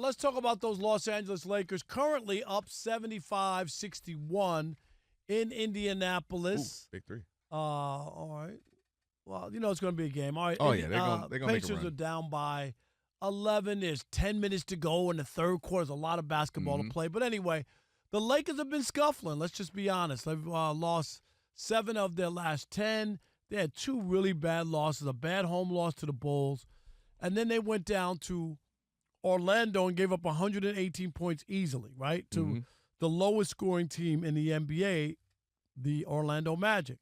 let's talk about those Los Angeles Lakers currently up 75-61 in Indianapolis. Ooh, big three. All right. Well, it's going to be a game. All right. Oh, yeah, they're gonna make a Pacers run. are down by 11. There's 10 minutes to go in the third quarter. There's a lot of basketball to play. But anyway, the Lakers have been scuffling. Let's just be honest. They've lost 7 of their last 10. They had 2 really bad losses, a bad home loss to the Bulls. And then they went down to Orlando and gave up 118 points easily, right, to the lowest scoring team in the NBA, the Orlando Magic.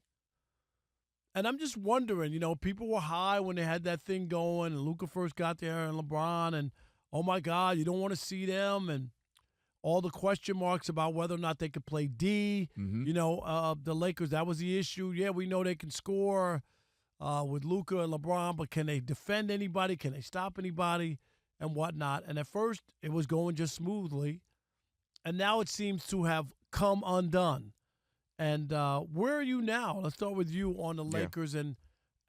And I'm just wondering, people were high when they had that thing going and Luka first got there and LeBron and, oh, my God, you don't want to see them and all the question marks about whether or not they could play D. The Lakers, that was the issue. Yeah, we know they can score with Luka and LeBron, but can they defend anybody? Can they stop anybody and whatnot? And at first, it was going just smoothly. And now it seems to have come undone. And where are you now? Let's start with you on the Lakers and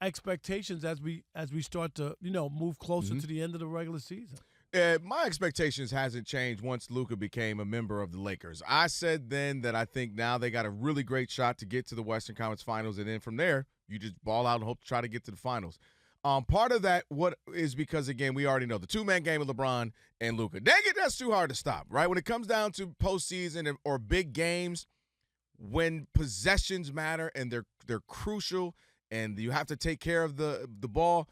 expectations as we start to move closer to the end of the regular season. My expectations hasn't changed once Luka became a member of the Lakers. I said then that I think now they got a really great shot to get to the Western Conference Finals, and then from there you just ball out and hope to try to get to the finals. Part of that is because, again, we already know the two-man game of LeBron and Luka. Dang it, that's too hard to stop, right? When it comes down to postseason or big games, when possessions matter and they're crucial and you have to take care of the ball,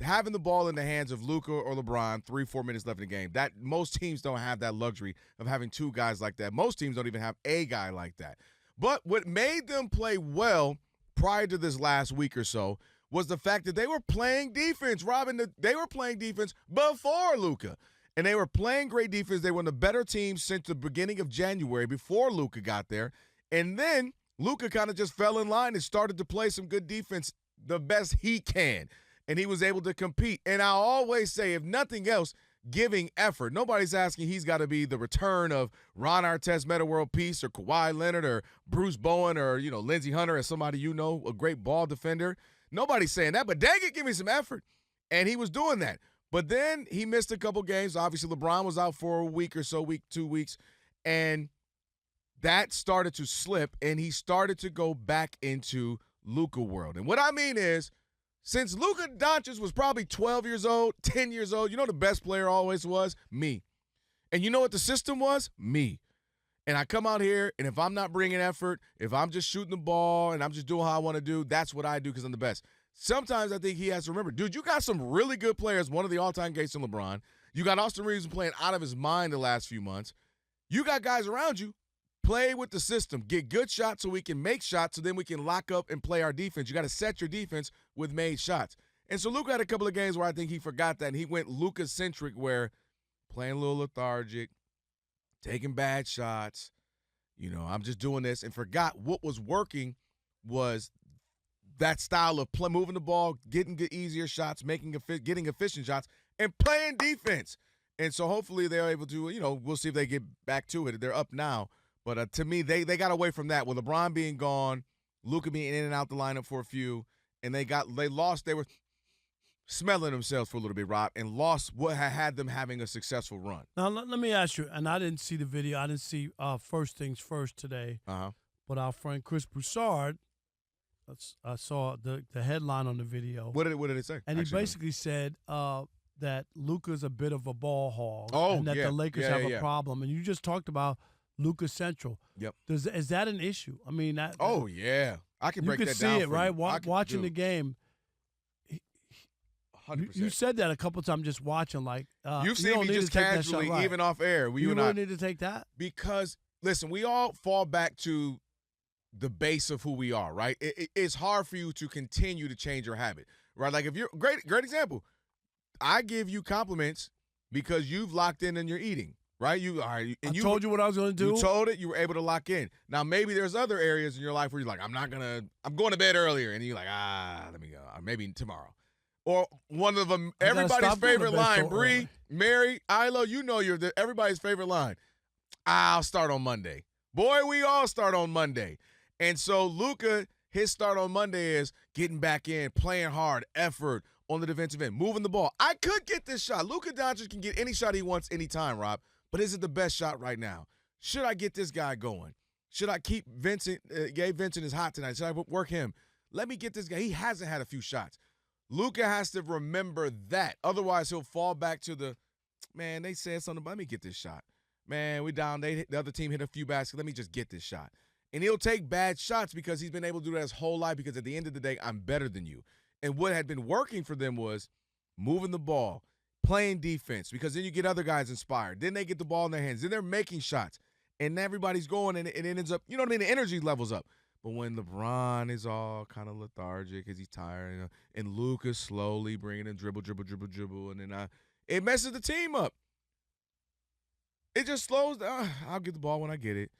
having the ball in the hands of Luka or LeBron, 3-4 minutes left in the game, that most teams don't have that luxury of having 2 guys like that. Most teams don't even have a guy like that. But what made them play well prior to this last week or so was the fact that they were playing defense. Robin, they were playing defense before Luka. And they were playing great defense. They were the better team since the beginning of January before Luka got there. And then Luka kind of just fell in line and started to play some good defense the best he can. And he was able to compete. And I always say, if nothing else, giving effort. Nobody's asking he's got to be the return of Ron Artest, Metta World Peace, or Kawhi Leonard, or Bruce Bowen, or, Lindsey Hunter, as somebody a great ball defender. Nobody's saying that, but dang it, give me some effort. And he was doing that. But then he missed a couple games. Obviously, LeBron was out for a week or so, 2 weeks. And that started to slip, and he started to go back into Luka world. And what I mean is, since Luka Doncic was probably 12 years old, 10 years old, the best player always was? Me. And you know what the system was? Me. And I come out here, and if I'm not bringing effort, if I'm just shooting the ball and I'm just doing how I want to do, that's what I do because I'm the best. Sometimes I think he has to remember, dude, you got some really good players, one of the all-time greats in LeBron. You got Austin Reeves playing out of his mind the last few months. You got guys around you. Play with the system. Get good shots so we can make shots so then we can lock up and play our defense. You got to set your defense with made shots. And so Luka had a couple of games where I think he forgot that, and he went Luka-centric where playing a little lethargic, taking bad shots, I'm just doing this, and forgot what was working was that style of play, moving the ball, getting easier shots, getting efficient shots, and playing defense. And so hopefully they're able to, we'll see if they get back to it. They're up now. But to me, they got away from that with LeBron being gone, Luka being in and out the lineup for a few, and they lost. They were smelling themselves for a little bit, Rob, and lost what had them having a successful run. Now let me ask you, and I didn't see the video. I didn't see First Things First today. But our friend Chris Broussard, I saw the headline on the video. What did it say? And he basically said that Luka's a bit of a ball hog, and that the Lakers have a problem. And you just talked about Luka Central. Yep. Is that an issue? I mean, I can break that down. You could see it, right? Watching the game. 100%. You said that a couple times just watching. You've seen me just casually, even off air. You really need to take that? Because, listen, we all fall back to the base of who we are, right? It's hard for you to continue to change your habit, right? Like if you're great example. I give you compliments because you've locked in your eating. Right? I told you what I was going to do. You told it. You were able to lock in. Now, maybe there's other areas in your life where you're like, I'm going to bed earlier. And you're like, let me go. Or maybe tomorrow. Or one of them, everybody's favorite line, Bree, Mary, Ilo, everybody's favorite line. I'll start on Monday. Boy, we all start on Monday. And so Luka, his start on Monday is getting back in, playing hard, effort, on the defensive end, moving the ball. I could get this shot. Luka Doncic can get any shot he wants anytime, Rob, but is it the best shot right now? Should I get this guy going? Should I keep Vincent? Gabe Vincent is hot tonight. Should I work him? Let me get this guy. He hasn't had a few shots. Luka has to remember that. Otherwise, he'll fall back to the, man, they said something, but let me get this shot. Man, we down. The other team hit a few baskets. Let me just get this shot. And he'll take bad shots because he's been able to do that his whole life because at the end of the day, I'm better than you. And what had been working for them was moving the ball, playing defense, because then you get other guys inspired. Then they get the ball in their hands. Then they're making shots. And everybody's going, and it ends up, you know what I mean, the energy levels up. But when LeBron is all kind of lethargic because he's tired, and Luka's slowly bringing in dribble, and then it messes the team up. It just slows down. I'll get the ball when I get it.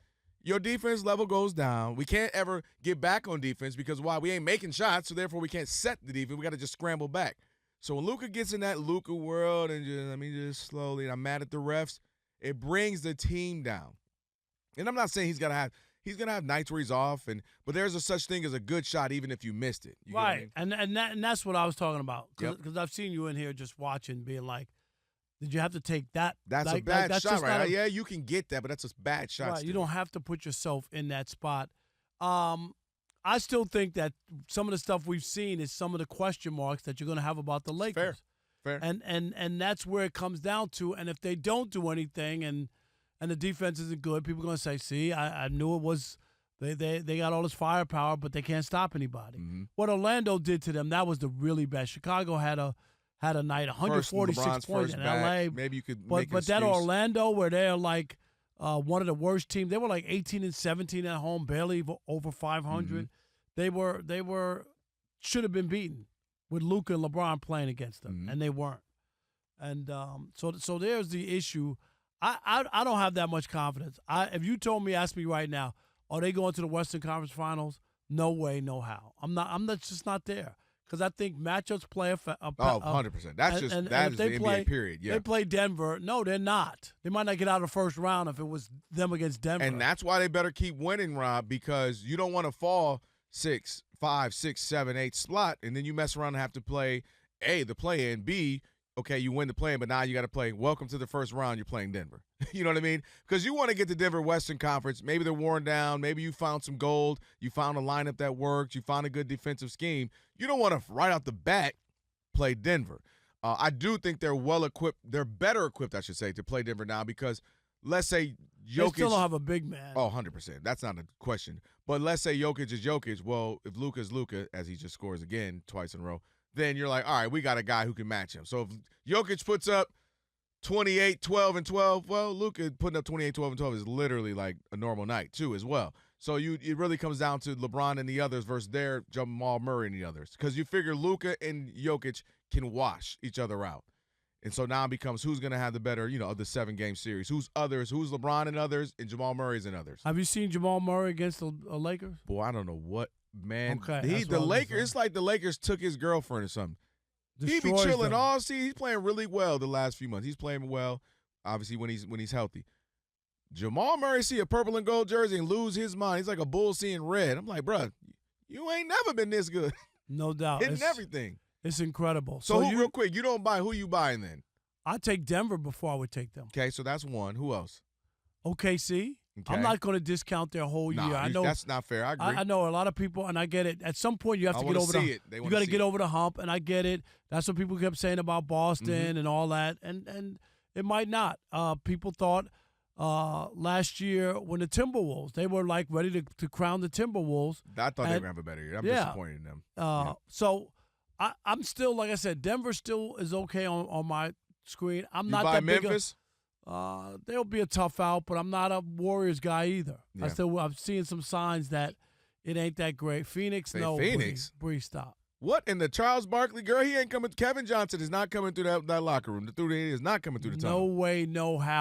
Your defense level goes down. We can't ever get back on defense because why? We ain't making shots, so therefore we can't set the defense. We got to just scramble back. So when Luka gets in that Luka world and just slowly, and I'm mad at the refs, it brings the team down. And I'm not saying he's gonna have nights where he's off, but there's a such thing as a good shot even if you missed it. You right, I mean? and that's what I was talking about because Yep. I've seen you in here just watching, being like, did you have to take that? That's like, a bad that's shot, just right? not Yeah, you can get that, but that's a bad shot. Right, still. you don't have to put yourself in that spot. I still think that some of the stuff we've seen is some of the question marks that you're going to have about the Lakers. Fair. And that's where it comes down to. And if they don't do anything and the defense isn't good, people are going to say, see, I knew it was they got all this firepower, but they can't stop anybody. Mm-hmm. What Orlando did to them, that was the really best. Chicago had a night, 146 points in L.A. Maybe you could but that Orlando where they're like one of the worst teams, they were like 18-17 at home, barely over 500. Mm-hmm. They were should have been beaten with Luka and LeBron playing against them, Mm-hmm. and they weren't. And so there's the issue. I don't have that much confidence. If you told me, ask me right now, are they going to the Western Conference Finals? No way, no how. I'm not just not there. Because I think matchups play 100%. That is the NBA period. Yeah. They play Denver. No, they're not. They might not get out of the first round if it was them against Denver. And that's why they better keep winning, Rob, because you don't want to fall 6, 5, 6, 7, 8 slot, and then you mess around and have to play A, the play-in, B, okay, you win the play-in, but now you got to play, welcome to the first round, you're playing Denver. You know what I mean? Because you want to get to Denver Western Conference. Maybe they're worn down. Maybe you found some gold. You found a lineup that worked. You found a good defensive scheme. You don't want to, right out the bat, play Denver. I do think they're well-equipped. They're better equipped, I should say, to play Denver now because let's say Jokic. They still don't have a big man. Oh, 100%. That's not a question. But let's say Jokic is Jokic. Well, if Luka's Luka, as he just scores again twice in a row, then you're like, all right, we got a guy who can match him. So if Jokic puts up 28, 12, and 12, well, Luka putting up 28, 12, and 12 is literally like a normal night, too, as well. So it really comes down to LeBron and the others versus their Jamal Murray and the others. Because you figure Luka and Jokic can wash each other out. And so now it becomes who's going to have the better, of the 7-game series. Who's others? Who's LeBron and others and Jamal Murray's and others? Have you seen Jamal Murray against the Lakers? Boy, I don't know what, man. Okay, The Lakers, it's like the Lakers took his girlfriend or something. He be chilling all season. He's playing really well the last few months. He's playing well, obviously, when he's healthy. Jamal Murray see a purple and gold jersey and lose his mind. He's like a bull seeing red. I'm like, bro, you ain't never been this good. No doubt. Hitting everything. It's incredible. So real quick, you don't buy. Who you buying then? I take Denver before I would take them. Okay, so that's one. Who else? OKC. Okay. I'm not going to discount their whole year. I know that's not fair. I agree. I know a lot of people, and I get it. At some point, you have to get over you got to get over the hump, and I get it. That's what people kept saying about Boston and all that, and it might not. People thought last year when the Timberwolves, they were like ready to crown the Timberwolves. I thought they were going to have a better year. I'm disappointed in them. So I'm still, like I said, Denver still is okay on my screen. I'm you not buy that Memphis? They'll be a tough out, but I'm not a Warriors guy either. Yeah. I'm seeing some signs that it ain't that great. Phoenix, no. Phoenix? Bree, stop. What in the Charles Barkley, girl? He ain't coming. Kevin Johnson is not coming through that locker room. He is not coming through the tunnel. No way, no how.